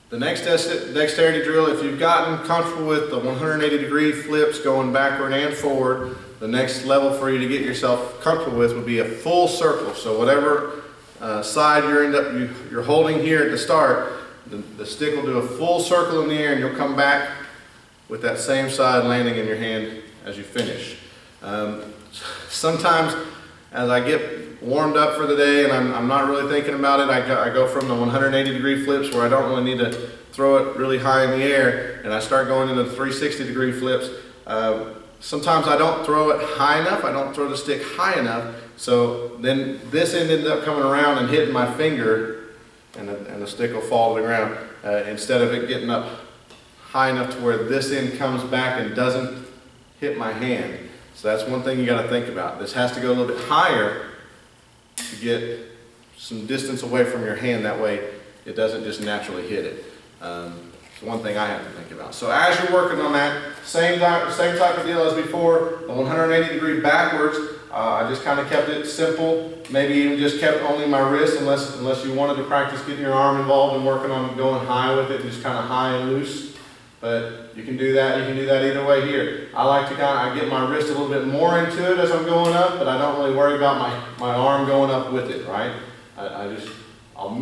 The next dexterity drill, if you've gotten comfortable with the 180-degree flips going backward and forward, the next level for you to get yourself comfortable with would be a full circle. So whatever side you're holding here at the start, the stick will do a full circle in the air and you'll come back with that same side landing in your hand as you finish. Sometimes as I get warmed up for the day and I'm not really thinking about it, I go from the 180-degree flips where I don't really need to throw it really high in the air, and I start going into the 360-degree flips. Sometimes I don't throw it high enough, I don't throw the stick high enough, so then this end ended up coming around and hitting my finger, and the stick will fall to the ground, instead of it getting up high enough to where this end comes back and doesn't hit my hand. So that's one thing you got to think about. This has to go a little bit higher to get some distance away from your hand, that way it doesn't just naturally hit it. It's one thing I have to think about. So as you're working on that, same type of deal as before, the 180-degree backwards, I just kind of kept it simple, maybe even just kept only my wrist, unless you wanted to practice getting your arm involved and working on going high with it, just kind of high and loose. But you can do that either way here. I like to I get my wrist a little bit more into it as I'm going up, but I don't really worry about my arm going up with it, right? I'll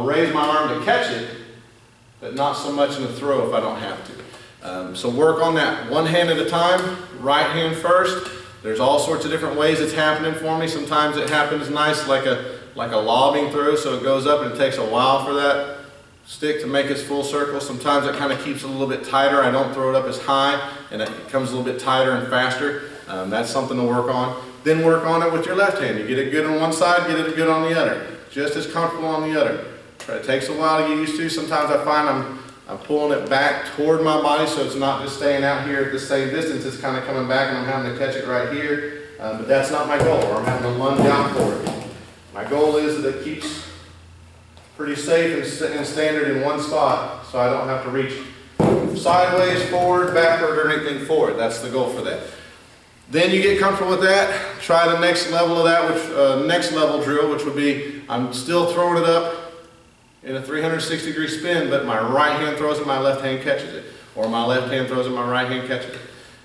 raise my arm to catch it, but not so much in the throw if I don't have to. So work on that one hand at a time, right hand first. There's all sorts of different ways it's happening for me. Sometimes it happens nice like a lobbing throw, so it goes up and it takes a while for that stick to make its full circle. Sometimes it kind of keeps it a little bit tighter. I don't throw it up as high and it comes a little bit tighter and faster. That's something to work on. Then work on it with your left hand. You get it good on one side, get it good on the other. Just as comfortable on the other. It takes a while to get used to. Sometimes I find I'm pulling it back toward my body so it's not just staying out here at the same distance. It's kind of coming back and I'm having to catch it right here. But that's not my goal, or I'm having to lunge out for it. My goal is that it keeps pretty safe and standard in one spot, so I don't have to reach sideways, forward, backward, or anything forward. That's the goal for that. Then you get comfortable with that, try the next level of that, which next level drill, which would be I'm still throwing it up in a 360-degree spin, but my right hand throws it, my left hand catches it, or my left hand throws it, my right hand catches it.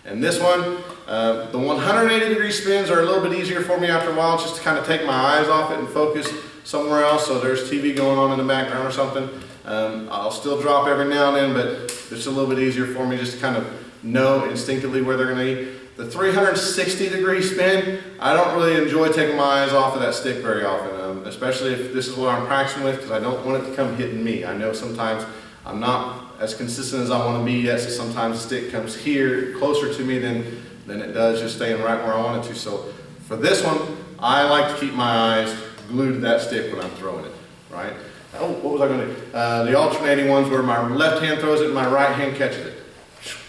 And this one, the 180-degree spins are a little bit easier for me after a while, just to kind of take my eyes off it and focus somewhere else. So there's TV going on in the background or something. I'll still drop every now and then, but it's a little bit easier for me just to kind of know instinctively where they're going to be. The 360-degree spin, I don't really enjoy taking my eyes off of that stick very often, especially if this is what I'm practicing with, because I don't want it to come hitting me. I know sometimes I'm not as consistent as I want to be yet, so sometimes the stick comes here closer to me than it does just staying right where I want it to. So for this one, I like to keep my eyes glued to that stick when I'm throwing it, right? Oh, what was I going to do? The alternating ones where my left hand throws it and my right hand catches it.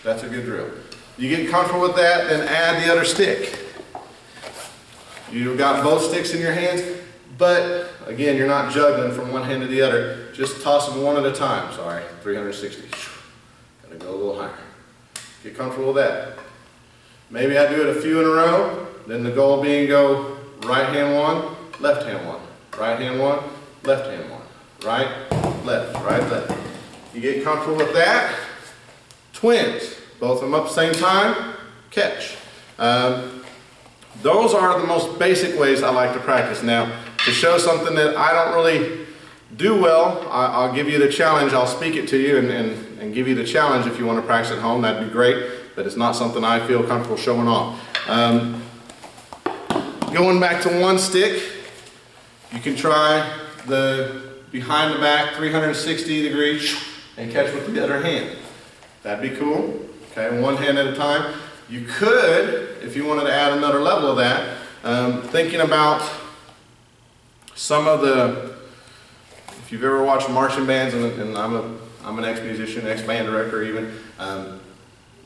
That's a good drill. You get comfortable with that, then add the other stick. You've got both sticks in your hands, but again, you're not juggling from one hand to the other. Just toss them one at a time. Sorry, 360. Gotta go a little higher. Get comfortable with that. Maybe I do it a few in a row, then the goal being go right hand one, left hand one, right hand one, left hand one, right, left, right, left. You get comfortable with that. Twins. Both of them up at the same time, catch. Those are the most basic ways I like to practice. Now, to show something that I don't really do well, I'll give you the challenge. I'll speak it to you and give you the challenge if you want to practice at home. That'd be great, but it's not something I feel comfortable showing off. Going back to one stick, you can try the behind the back 360 degrees and catch with the other hand. That'd be cool. Okay, one hand at a time. You could, if you wanted to add another level of that, thinking about some of the, if you've ever watched marching bands, and I'm an ex-musician, ex-band director even,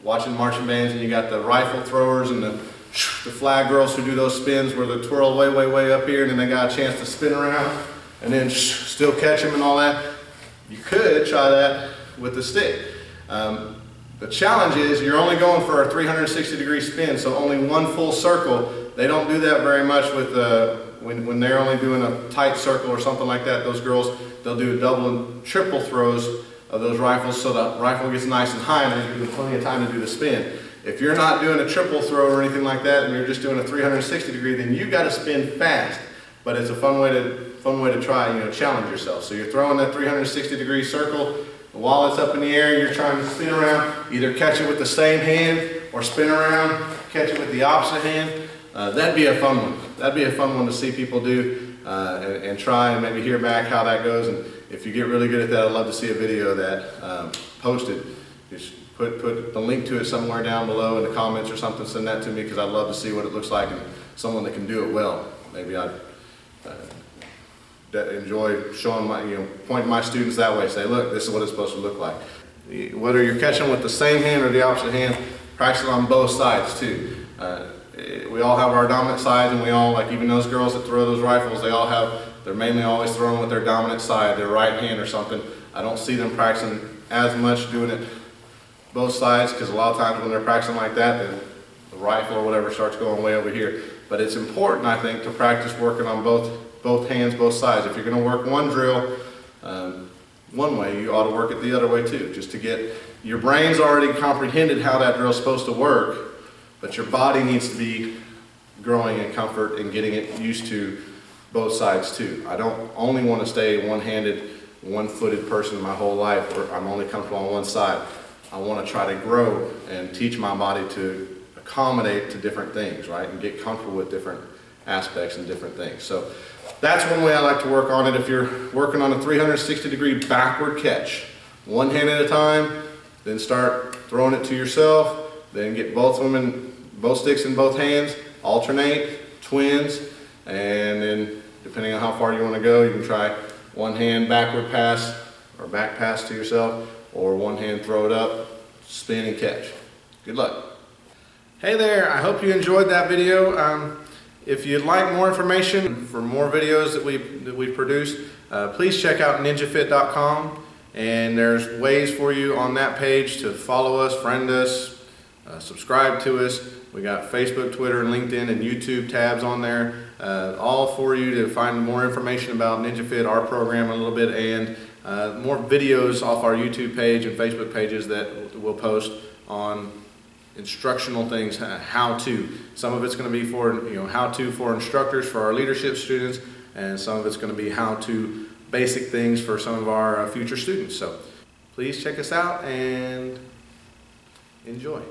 watching marching bands, and you got the rifle throwers and the flag girls who do those spins where they twirl way, way, way up here, and then they got a chance to spin around and then still catch them and all that. You could try that with the stick. The challenge is you're only going for a 360-degree spin, so only one full circle. They don't do that very much with when they're only doing a tight circle or something like that. Those girls, they'll do double and triple throws of those rifles so the rifle gets nice and high and then you have plenty of time to do the spin. If you're not doing a triple throw or anything like that and you're just doing a 360 degree, then you got to spin fast. But it's a fun way to try, you know, challenge yourself. So you're throwing that 360 degree circle, and while it's up in the air, you're trying to spin around, either catch it with the same hand or spin around, catch it with the opposite hand. That'd be a fun one. That'd be a fun one to see people do and try and maybe hear back how that goes. And if you get really good at that, I'd love to see a video of that posted. Just put the link to it somewhere down below in the comments or something. Send that to me because I'd love to see what it looks like and someone that can do it well. Maybe I'd enjoy showing my, pointing my students that way. Say, look, this is what it's supposed to look like. Whether you're catching with the same hand or the opposite hand, practice it on both sides too. We all have our dominant sides, and we all, like even those girls that throw those rifles, they're mainly always throwing with their dominant side, their right hand or something. I don't see them practicing as much doing it both sides, because a lot of times when they're practicing like that, then the rifle or whatever starts going way over here. But it's important, I think, to practice working on both hands, both sides. If you're going to work one drill one way, you ought to work it the other way too, just to get your brain's already comprehended how that drill's supposed to work, but your body needs to be growing in comfort and getting it used to both sides too. I don't only want to stay one-handed, one-footed person my whole life, or I'm only comfortable on one side. I want to try to grow and teach my body to accommodate to different things, right? And get comfortable with different aspects and different things. So that's one way I like to work on it. If you're working on a 360 degree backward catch, one hand at a time, then start throwing it to yourself, then get both sticks in both hands, alternate, twins, and then depending on how far you want to go, you can try one hand backward pass or back pass to yourself, or one hand throw it up, spin and catch. Good luck. Hey there, I hope you enjoyed that video. If you'd like more information for more videos that we produce, please check out ninjafit.com, and there's ways for you on that page to follow us, friend us, subscribe to us. We got Facebook, Twitter, and LinkedIn and YouTube tabs on there, all for you to find more information about NinjaFit, our program a little bit, and more videos off our YouTube page and Facebook pages that we'll post on instructional things, how to. Some of it's going to be for how to for instructors, for our leadership students, and some of it's going to be how to basic things for some of our future students. So please check us out and enjoy.